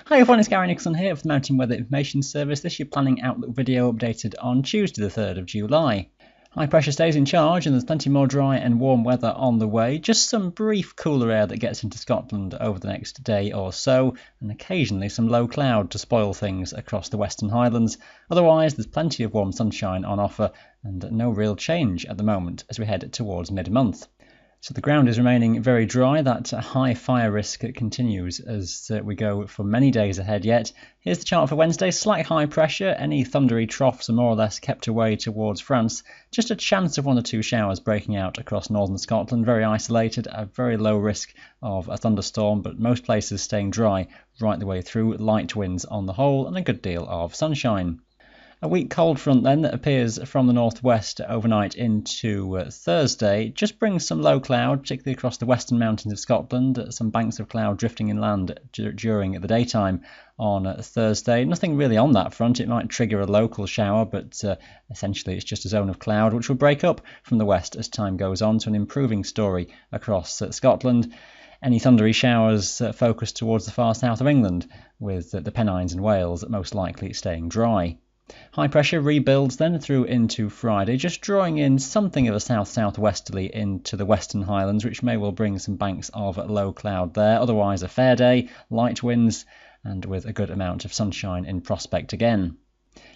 Hi everyone, it's Gary Nicholson here for the Mountain Weather Information Service. This is your planning outlook video updated on Tuesday the 3rd of July. High pressure stays in charge and there's plenty more dry and warm weather on the way. Just some brief cooler air that gets into Scotland over the next day or so, and occasionally some low cloud to spoil things across the Western Highlands. Otherwise, there's plenty of warm sunshine on offer and no real change at the moment as we head towards mid-month. So the ground is remaining very dry. That high fire risk continues as we go for many days ahead yet. Here's the chart for Wednesday. Slight high pressure. Any thundery troughs are more or less kept away towards France. Just a chance of 1 or 2 showers breaking out across northern Scotland. Very isolated, a very low risk of a thunderstorm, but most places staying dry right the way through. Light winds on the whole and a good deal of sunshine. A weak cold front then that appears from the northwest overnight into Thursday just brings some low cloud, particularly across the western mountains of Scotland. Some banks of cloud drifting inland during the daytime on Thursday. Nothing really on that front. It might trigger a local shower, but essentially it's just a zone of cloud which will break up from the west as time goes on, to an improving story across Scotland. Any thundery showers focus towards the far south of England, with the Pennines and Wales most likely staying dry. High pressure rebuilds then through into Friday, just drawing in something of a south-southwesterly into the Western Highlands, which may well bring some banks of low cloud there. Otherwise a fair day, light winds and with a good amount of sunshine in prospect again.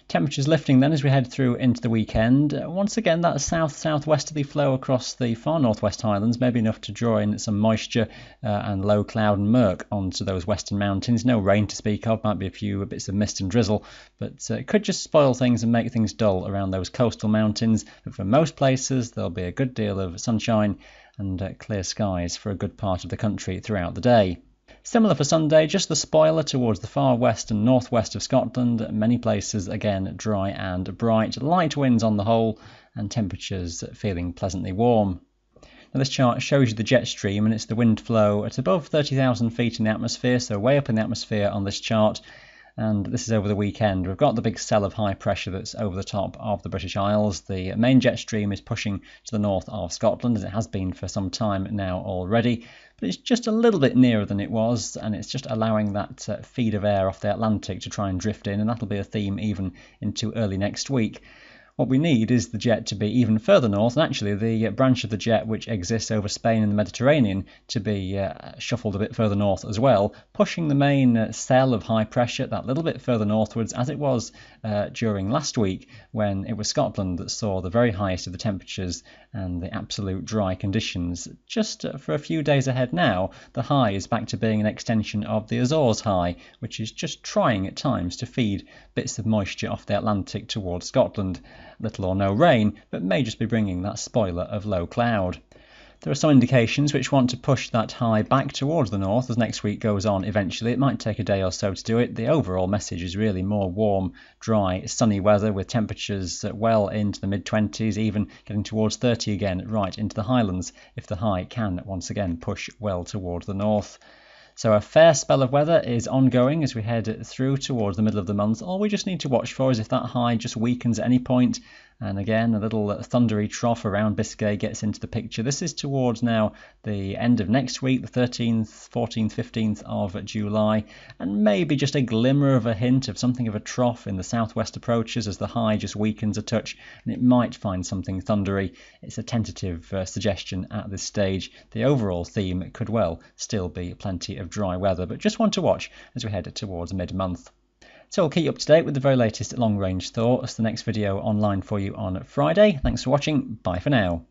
Temperatures lifting then as we head through into the weekend. Once again, that south-southwesterly flow across the far northwest Highlands may be enough to draw in some moisture and low cloud and murk onto those western mountains. No rain to speak of, might be a few bits of mist and drizzle, but it could just spoil things and make things dull around those coastal mountains. But for most places, there'll be a good deal of sunshine and clear skies for a good part of the country throughout the day. Similar for Sunday, just the spoiler towards the far west and northwest of Scotland. Many places again dry and bright, light winds on the whole, and temperatures feeling pleasantly warm. Now this chart shows you the jet stream, and it's the wind flow at above 30,000 feet in the atmosphere, so way up in the atmosphere on this chart. And this is over the weekend. We've got the big cell of high pressure that's over the top of the British Isles. The main jet stream is pushing to the north of Scotland, as it has been for some time now already. But it's just a little bit nearer than it was, and it's just allowing that feed of air off the Atlantic to try and drift in, and that'll be a theme even into early next week. What we need is the jet to be even further north, and actually the branch of the jet which exists over Spain and the Mediterranean to be shuffled a bit further north as well, pushing the main cell of high pressure that little bit further northwards, as it was during last week when it was Scotland that saw the very highest of the temperatures and the absolute dry conditions. Just for a few days ahead now, the high is back to being an extension of the Azores high, which is just trying at times to feed bits of moisture off the Atlantic towards Scotland. Little or no rain, but may just be bringing that spoiler of low cloud. There are some indications which want to push that high back towards the north as next week goes on eventually. It might take a day or so to do it. The overall message is really more warm, dry, sunny weather with temperatures well into the mid-20s, even getting towards 30 again right into the Highlands if the high can once again push well towards the north. So a fair spell of weather is ongoing as we head through towards the middle of the month. All we just need to watch for is if that high just weakens at any point, and again a little thundery trough around Biscay gets into the picture. This is towards now the end of next week, the 13th, 14th, 15th of July, and maybe just a glimmer of a hint of something of a trough in the southwest approaches as the high just weakens a touch, and it might find something thundery. It's a tentative suggestion at this stage. The overall theme could well still be plenty of dry weather, but just want to watch as we head towards mid-month. So I'll keep you up to date with the very latest long-range thoughts. The next video online for you on Friday. Thanks for watching. Bye for now.